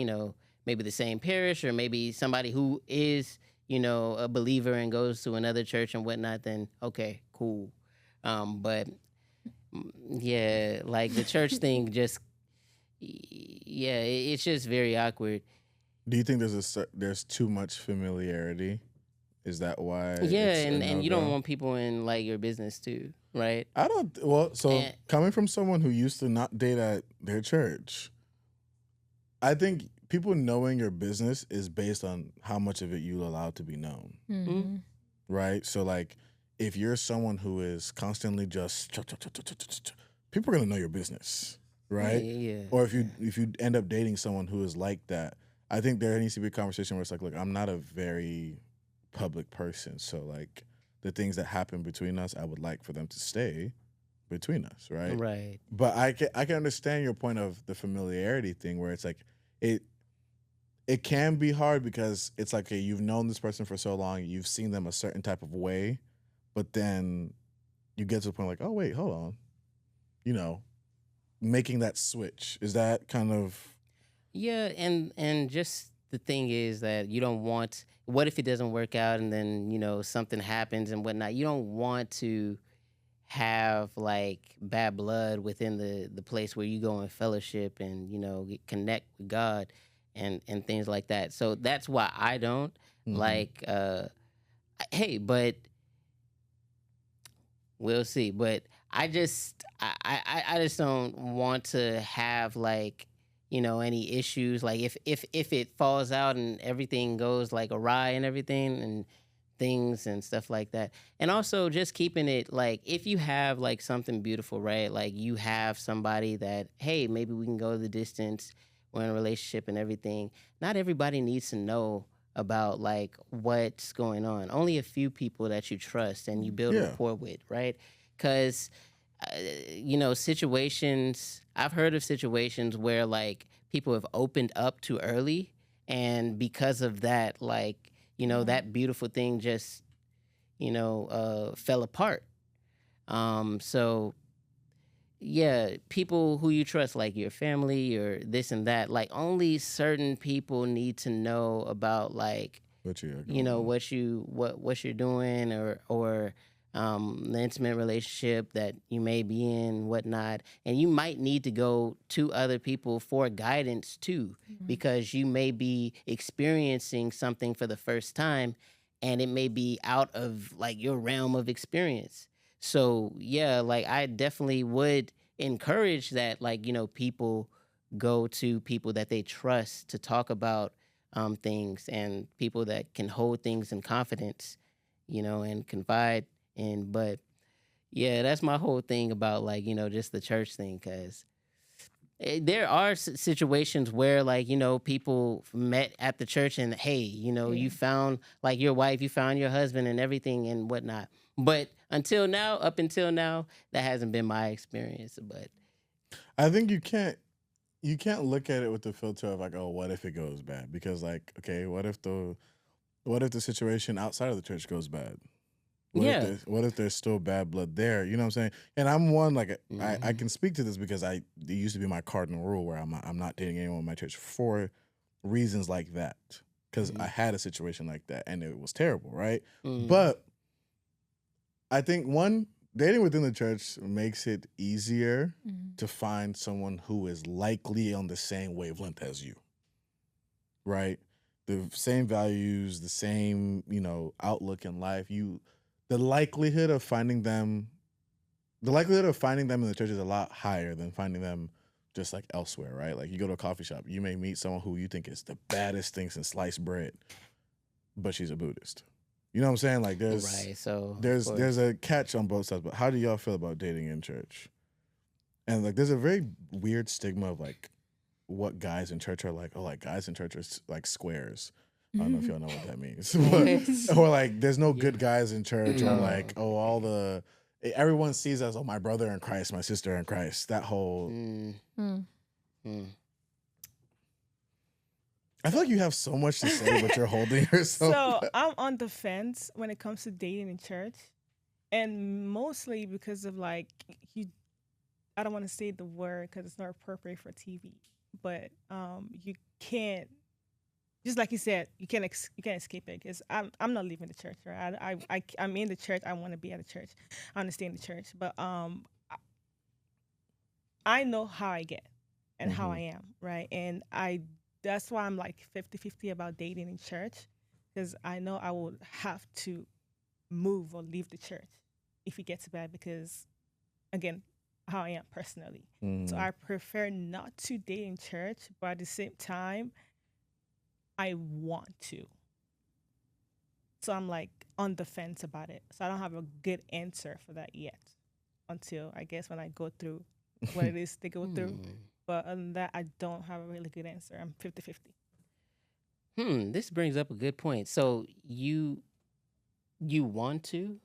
maybe the same parish or maybe somebody who is, a believer and goes to another church and whatnot, then okay, cool. But yeah, like the church thing, just yeah, it's just very awkward. Do you think there's too much familiarity? Is that why? Yeah, It's a and you don't no-go? want people in like your business too, right? I don't. Well, so And coming from someone who used to not date at their church, I think people knowing your business is based on how much of it you allow to be known, Mm-hmm. right? So, like, if you're someone who is constantly just, people are gonna know your business, right? yeah. Or if you end up dating someone who is like that, I think there needs to be a conversation where it's like, look, I'm not a very public person, so like the things that happen between us, I would like for them to stay between us, right? Right. But I can understand your point of the familiarity thing, where it's like it can be hard because it's like, okay, you've known this person for so long, you've seen them a certain type of way, but then you get to the point like, oh wait, hold on, making that switch, is that kind of Yeah, and just the thing is that you don't want. What if it doesn't work out and then something happens and whatnot? You don't want to have like bad blood within the place where you go in fellowship and connect with God and things like that. So that's why I don't like. Hey, but we'll see. But I just don't want to have like any issues. Like if it falls out and everything goes like awry and everything and things and stuff like that. And also just keeping it like if you have like something beautiful, right? Like you have somebody that, hey, maybe we can go the distance, we're in a relationship and everything. Not everybody needs to know about like what's going on. Only a few people that you trust and you build Yeah. rapport with, right? Because situations, I've heard of situations where like people have opened up too early, and because of that, like that beautiful thing just fell apart. So yeah, people who you trust, like your family or this and that, like only certain people need to know about like what you're what you're doing or the intimate relationship that you may be in, whatnot. And you might need to go to other people for guidance too, because you may be experiencing something for the first time and it may be out of like your realm of experience. So yeah, like I definitely would encourage that, like, people go to people that they trust to talk about things, and people that can hold things in confidence, and confide in. But yeah, that's my whole thing about like, just the church thing, because there are situations where like, people met at the church and hey, you found like your wife, you found your husband and everything and whatnot. But up until now, that hasn't been my experience. But I think you can't look at it with the filter of like, oh, what if it goes bad? Because like, okay, what if the situation outside of the church goes bad? What if there's still bad blood there? You know what I'm saying? And I'm one like I can speak to this because it used to be my cardinal rule where I'm not dating anyone in my church for reasons like that, because I had a situation like that and it was terrible, right? But I think dating within the church makes it easier to find someone who is likely on the same wavelength as you, right? The same values, the same, outlook in life. The likelihood of finding them in the church is a lot higher than finding them just like elsewhere, right? Like you go to a coffee shop, you may meet someone who you think is the baddest thing since sliced bread, but she's a Buddhist. You know what I'm saying? Like right, so there's a catch on both sides. But how do y'all feel about dating in church? And like, there's a very weird stigma of like what guys in church are like. Oh, like guys in church are like squares. I don't know if y'all know what that means, but, or like there's no good guys in church, or like everyone sees us, oh, my brother in Christ, my sister in Christ. That whole. I feel like you have so much to say, but you're holding yourself. So I'm on the fence when it comes to dating in church, and mostly because of like I don't want to say the word because it's not appropriate for TV, but you can't. Just like you said, you can't escape it, because I'm not leaving the church, right? I'm in the church. I want to be at the church. I understand the church, but I know how I get and how I am, right? And that's why I'm like 50-50 about dating in church, because I know I will have to move or leave the church if it gets bad, because again, how I am personally. So I prefer not to date in church, but at the same time, I want to. So I'm like on the fence about it. So I don't have a good answer for that yet, until I guess when I go through what it is they go through. But other than that, I don't have a really good answer. I'm 50-50. This brings up a good point. So you want to?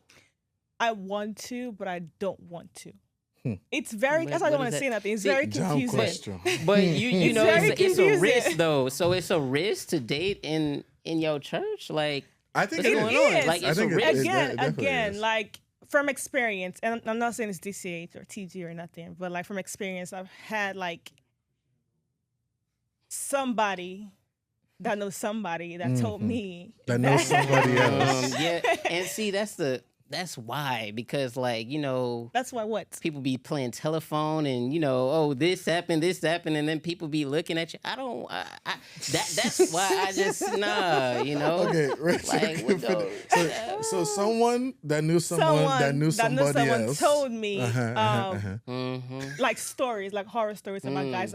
I want to, but I don't want to. It's very, that's why I don't want to say nothing. It's very confusing. But you know, it's a risk though. So it's a risk to date in your church? Like, I think what's going on? Like, it's a risk. Again, like from experience, and I'm not saying it's DCH or TG or nothing, but like from experience, I've had like somebody that knows somebody that told me that knows somebody else. Yeah, and see, that's why, because like, you know, that's why what people be playing telephone, and you know, oh, this happened, and then people be looking at you. That's why I just you know. Okay, like, so someone that knew somebody else told me like stories, like horror stories about guys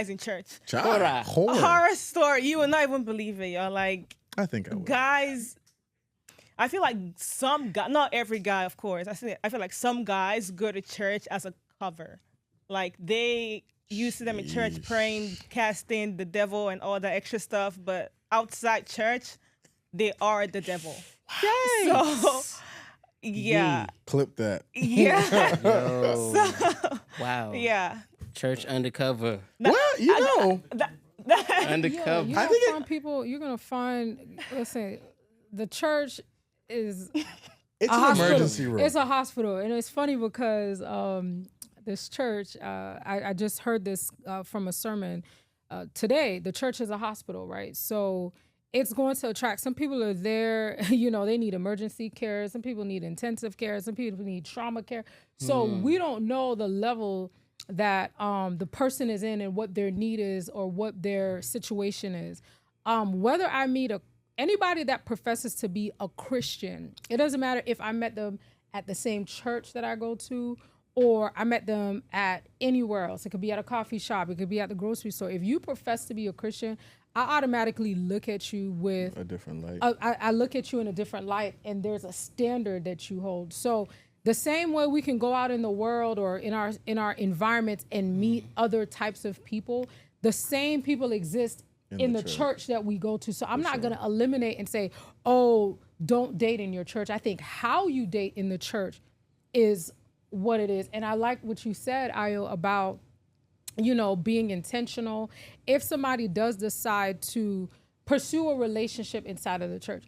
in church. Horror story, you will not even believe it. You're like, I think I would. Guys, I feel like some guy, not every guy, of course. I feel like some guys go to church as a cover. Like you see them in church praying, casting the devil and all that extra stuff, but outside church, they are the devil. Yikes. So, yeah. Clip that. Yeah. So, wow. Yeah. Church undercover. Well, you know. Undercover. You're going to find, listen, the church is it's an emergency room. It's a hospital, and it's funny because this church, I just heard this from a sermon today. The church is a hospital, right? So it's going to attract, some people are there, you know, they need emergency care. Some people need intensive care. Some people need trauma care. So we don't know the level that the person is in and what their need is or what their situation is. Whether I meet anybody that professes to be a Christian, it doesn't matter if I met them at the same church that I go to or I met them at anywhere else. It could be at a coffee shop. It could be at the grocery store. If you profess to be a Christian, I automatically look at you with a different light. I look at you in a different light, and there's a standard that you hold. So the same way we can go out in the world or in our environments and meet other types of people, the same people exist in the church that we go to. So I'm not going to eliminate and say, oh, don't date in your church. I think how you date in the church is what it is. And I like what you said, Ayo, about, you know, being intentional. If somebody does decide to pursue a relationship inside of the church,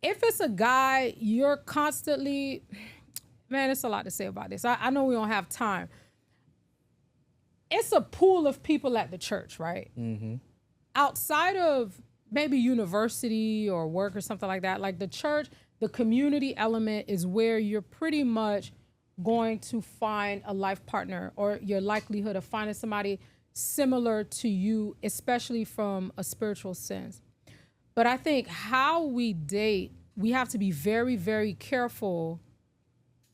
if it's a guy, you're constantly, man, it's a lot to say about this. I know we don't have time. It's a pool of people at the church, right? Mm-hmm. Outside of maybe university or work or something like that, like the church, the community element is where you're pretty much going to find a life partner, or your likelihood of finding somebody similar to you, especially from a spiritual sense. But I think how we date, we have to be very, very careful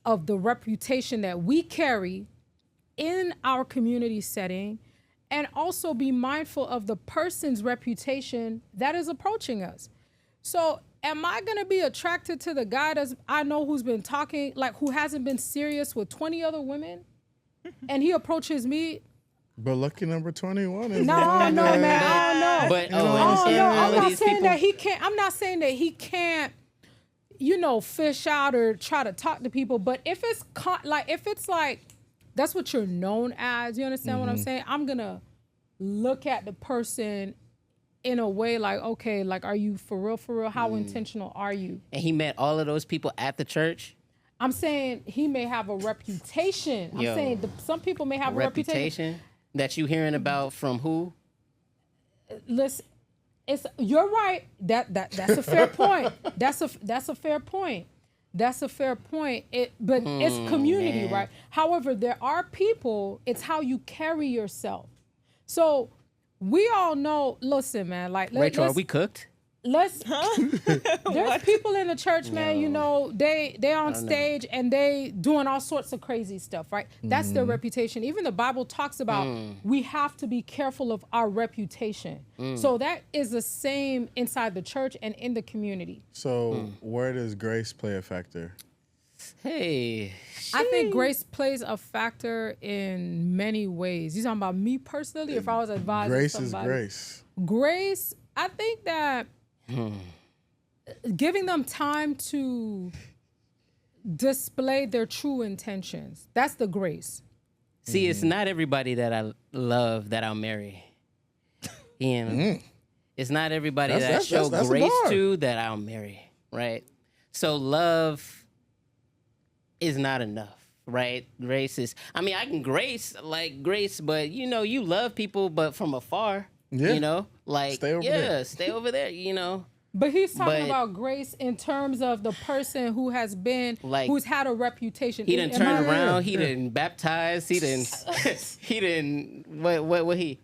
of the reputation that we carry in our community setting, and also be mindful of the person's reputation that is approaching us. So am I going to be attracted to the guy I know who's been talking, like who hasn't been serious with 20 other women? and he approaches me. But lucky number 21 is No, the one no, that- man, I don't know. But I don't know. I'm not saying that he can't. I'm not saying that he can't, fish out or try to talk to people. But if it's like that's what you're known as, you understand what I'm saying? I'm gonna look at the person in a way like, okay, like, are you for real? For real? How intentional are you? And he met all of those people at the church. I'm saying he may have a reputation. I'm Yo. saying some people may have a reputation. That you hearing about from who? Listen, you're right. That's a fair point. That's a fair point. That's a fair point. But it's community, man. right? However, there are people. It's how you carry yourself. So we all know. Listen, man. Like, Rachel, are we cooked? There's people in the church, man, they on stage and they doing all sorts of crazy stuff, right? That's their reputation. Even the Bible talks about we have to be careful of our reputation. So that is the same inside the church and in the community. So where does grace play a factor? Hey. I think grace plays a factor in many ways. You talking about me personally? If I was advising Grace somebody, is grace. Grace, I think that giving them time to display their true intentions. That's the grace. See, it's not everybody that I love that I'll marry. It's not everybody that I show that's a grace bar. to that I'll marry, right? So love is not enough, right? Grace is, I can grace, but you love people, but from afar, Yeah. like, Stay over there. stay over there, But he's talking But- about grace in terms of the person who has been, Like, who's had a reputation. He done Am I turned right? around. He done baptized. He done. He done. What he?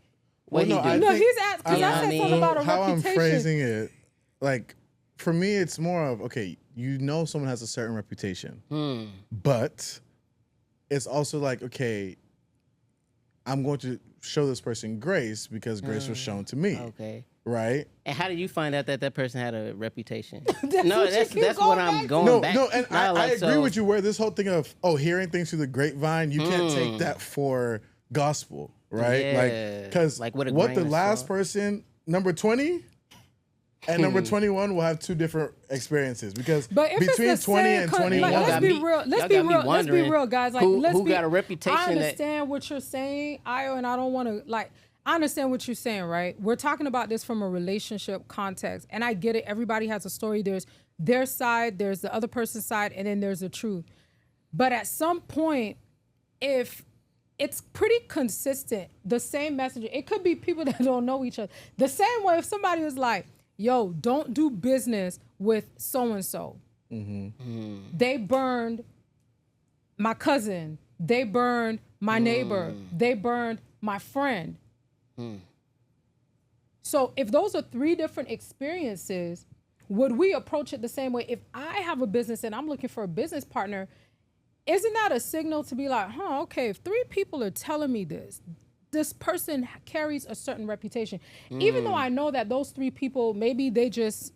What he no, do? I No, think- he's at because I said something about a How I'm reputation. phrasing it, like, for me, it's more of, okay, someone has a certain reputation, but it's also like, okay, I'm going to show this person grace because grace was shown to me, Okay. right? And how did you find out that person had a reputation? That's no, what you that's keep that's going what back I'm to. going No, back. no, and Now, I agree so- with you where this whole thing of, hearing things through the grapevine, you can't take that for gospel, right? Yeah, Like, because like with a what grain the of last salt. person, number 20 and number 21 will have two different experiences because But if between it's the 20 same, and like, 21, let's got be me- real. y'all Let's be got me real. Let's be wondering real, guys. Like, who got a reputation I that- understand what you're saying, Ayo, and I don't want to like. I understand what you're saying, right? We're talking about this from a relationship context, and I get it. Everybody has a story. There's their side, there's the other person's side, and then there's the truth. But at some point, if it's pretty consistent, the same message. It could be people that don't know each other. The same way if somebody was like, yo, don't do business with so-and-so. They burned my cousin. They burned my neighbor. They burned my friend. So if those are three different experiences, would we approach it the same way? If I have a business and I'm looking for a business partner, isn't that a signal to be like, okay, if three people are telling me this person carries a certain reputation. Even though I know that those three people, maybe they just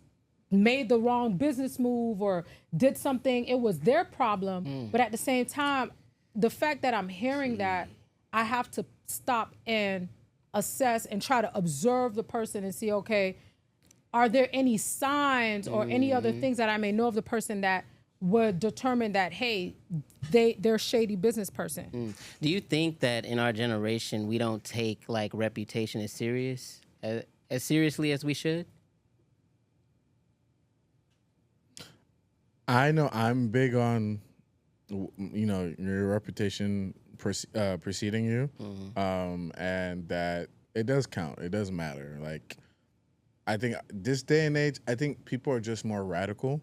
made the wrong business move or did something, it was their problem. But at the same time, the fact that I'm hearing that, I have to stop and assess and try to observe the person and see, okay, are there any signs or any other things that I may know of the person that would determine that, hey, they're a shady business person. Do you think that in our generation we don't take like reputation as seriously as we should? I know I'm big on, your reputation preceding you, and that it does count. It does matter. Like, I think this day and age, I think people are just more radical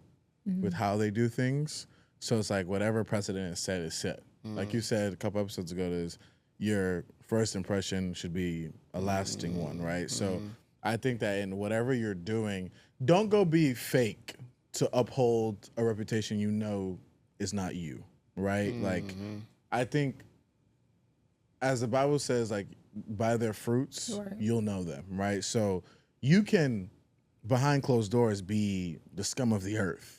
with how they do things. So it's like whatever precedent is set is set. Like you said a couple episodes ago, is your first impression should be a lasting one, right? So I think that in whatever you're doing, don't go be fake to uphold a reputation you know is not you, right? Like, I think as the Bible says, like, by their fruits, Right. you'll know them, right? So you can, behind closed doors, be the scum of the earth.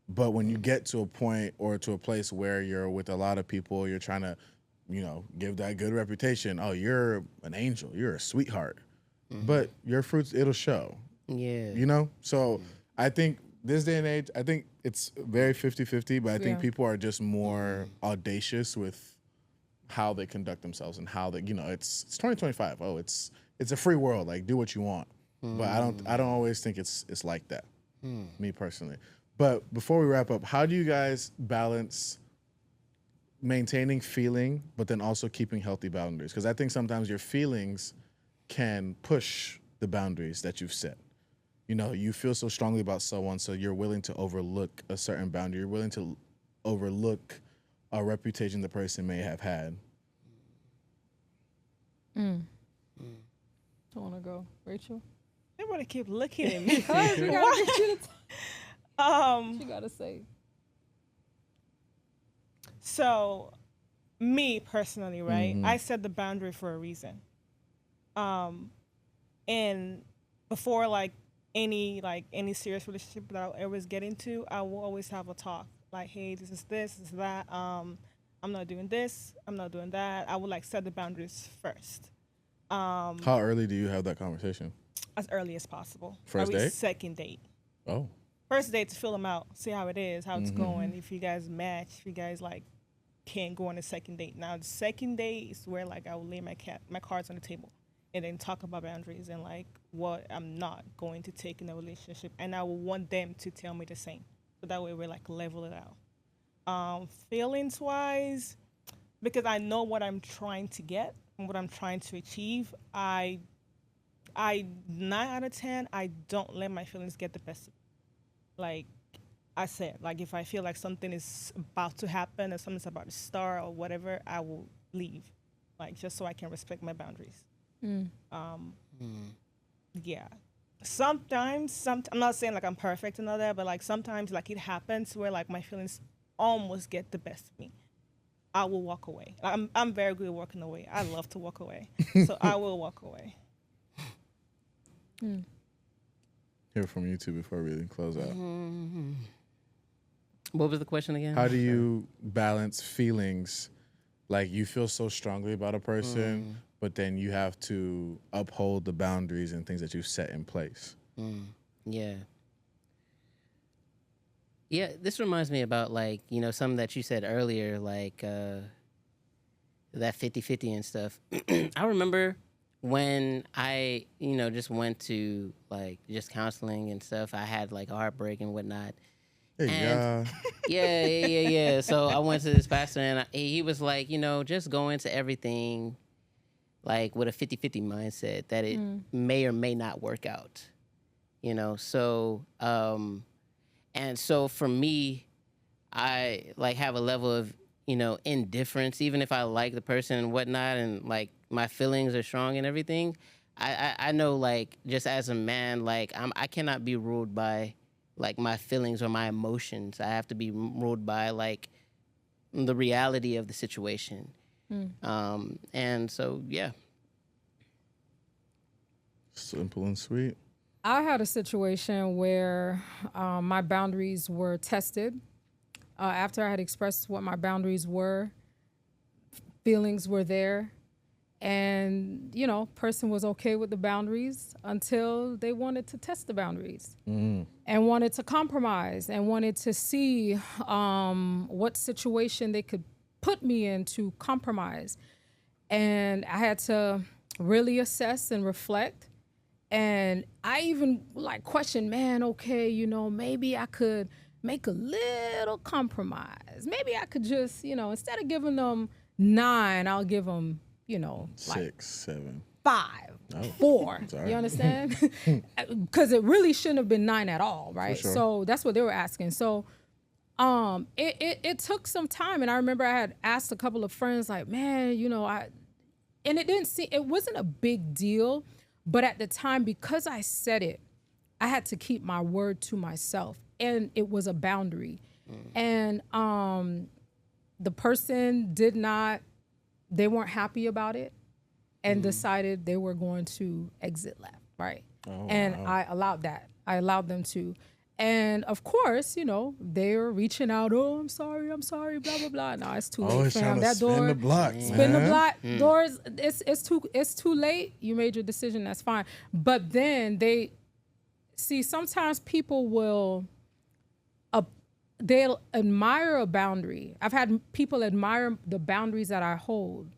But when you get to a point or to a place where you're with a lot of people, you're trying to give that good reputation. Oh, you're an angel. You're a sweetheart. But your fruits, it'll show. Yeah. So I think this day and age, I think it's very 50-50, but I think Yeah. people are just more audacious with how they conduct themselves and how they, it's 2025. Oh, it's a free world. Like, do what you want. But I don't always think it's like that. Me personally. But before we wrap up, how do you guys balance maintaining feeling, but then also keeping healthy boundaries? Because I think sometimes your feelings can push the boundaries that you've set. You feel so strongly about someone, so you're willing to overlook a certain boundary. You're willing to overlook a reputation the person may have had. I want to go, Rachel. Everybody keep looking at me. You gotta get you to you gotta say. So, me personally, right? I set the boundary for a reason. And before any serious relationship that I'll ever get into, I will always have a talk. Like, hey, this is that. I'm not doing this. I'm not doing that. I would set the boundaries first. How early do you have that conversation? As early as possible. First Probably date? Second date. Oh. First date to fill them out, see how it is, how it's going. If you guys match, if you guys can't go on a second date. Now the second date is where I will lay my cards on the table and then talk about boundaries and what I'm not going to take in a relationship, and I will want them to tell me the same. So that way we're level it out. Feelings wise, because I know what I'm trying to get and what I'm trying to achieve, I 9 out of 10, I don't let my feelings get the best of me. Like I said, if I feel like something is about to happen or something's about to start or whatever, I will leave, just so I can respect my boundaries. Yeah. Sometimes, I'm not saying I'm perfect and all that, but sometimes it happens where my feelings almost get the best of me. I will walk away. I'm very good at walking away. I love to walk away, so I will walk away. Hear from you two before we really close out. What was the question again? How do you balance feelings? You feel so strongly about a person, but then you have to uphold the boundaries and things that you've set in place. Yeah. Yeah, this reminds me about something that you said earlier, that 50-50 and stuff. I remember when I, just went to just counseling and stuff, I had a heartbreak and whatnot. Hey, Yeah. So I went to this pastor and he was like, just go into everything with a 50-50 mindset that it may or may not work out, So, and so for me, I have a level of, indifference, even if I like the person and whatnot, and my feelings are strong and everything. I know just as a man, I cannot be ruled by my feelings or my emotions. I have to be ruled by the reality of the situation. And so, yeah. Simple and sweet. I had a situation where my boundaries were tested. After I had expressed what my boundaries were, feelings were there. And, person was okay with the boundaries until they wanted to test the boundaries and wanted to compromise and wanted to see what situation they could put me in to compromise. And I had to really assess and reflect. And I even questioned, man, okay, maybe I could make a little compromise. Maybe I could just, instead of giving them 9, I'll give them 6, 7, 5, 4. Sorry. You understand? Because it really shouldn't have been 9 at all, right? Sure. So that's what they were asking. So it took some time, and I remember I had asked a couple of friends, man, and it wasn't a big deal, but at the time, because I said it, I had to keep my word to myself, and it was a boundary. And the person they weren't happy about it and decided they were going to exit left, right? And I allowed that. I allowed them to. And of course, they're reaching out. Oh, I'm sorry, blah blah blah. No, it's too late, Always fam. trying to That spin door, the block, spin the man. block. Doors. It's too late. You made your decision. That's fine. But then they see. Sometimes people will. They'll admire a boundary. I've had people admire the boundaries that I hold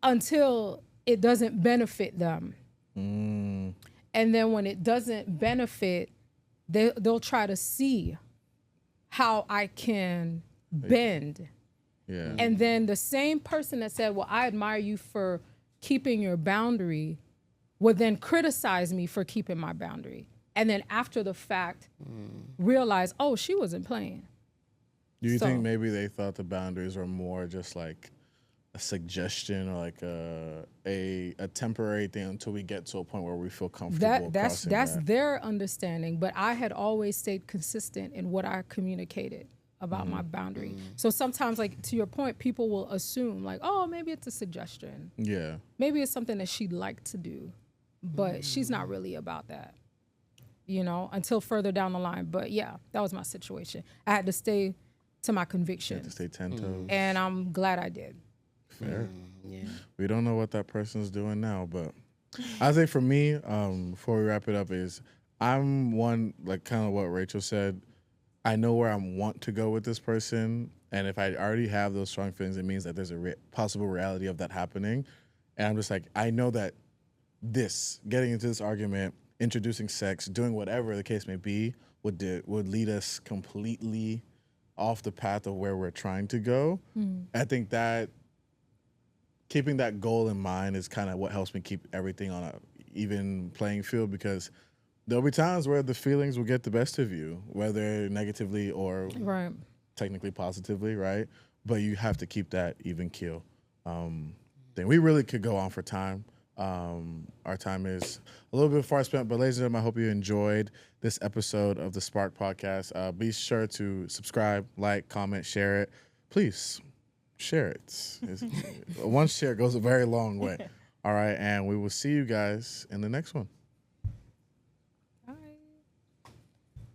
until it doesn't benefit them. And then when it doesn't benefit, they'll try to see how I can bend. Yeah. And then the same person that said, well, I admire you for keeping your boundary would then criticize me for keeping my boundary. And then after the fact, realize, oh, she wasn't playing. Do you think maybe they thought the boundaries were more just like a suggestion or like a temporary thing until we get to a point where we feel comfortable That's that? their understanding, but I had always stayed consistent in what I communicated about my boundary. So sometimes, like to your point, people will assume like, oh, maybe it's a suggestion. Yeah. Maybe it's something that she'd like to do, but she's not really about that, until further down the line. But yeah, that was my situation. I had to stay to my conviction. To stay 10 toes. And I'm glad I did. Fair. Yeah. We don't know what that person's doing now, but I think for me, before we wrap it up, is I'm one, like kind of what Rachel said. I know where I want to go with this person, and if I already have those strong feelings, it means that there's a possible reality of that happening. And I'm just like, I know that getting into this argument, introducing sex, doing whatever the case may be, would lead us completely off the path of where we're trying to go. I think that keeping that goal in mind is kind of what helps me keep everything on a even playing field, because there'll be times where the feelings will get the best of you, whether negatively or technically positively, right? But you have to keep that even keel. Then we really could go on for time. Our time is a little bit far spent, but ladies and gentlemen, I hope you enjoyed this episode of the Spark Podcast. Be sure to subscribe, like, comment, share it. Please share it. One share goes a very long way. All right, and we will see you guys in the next one.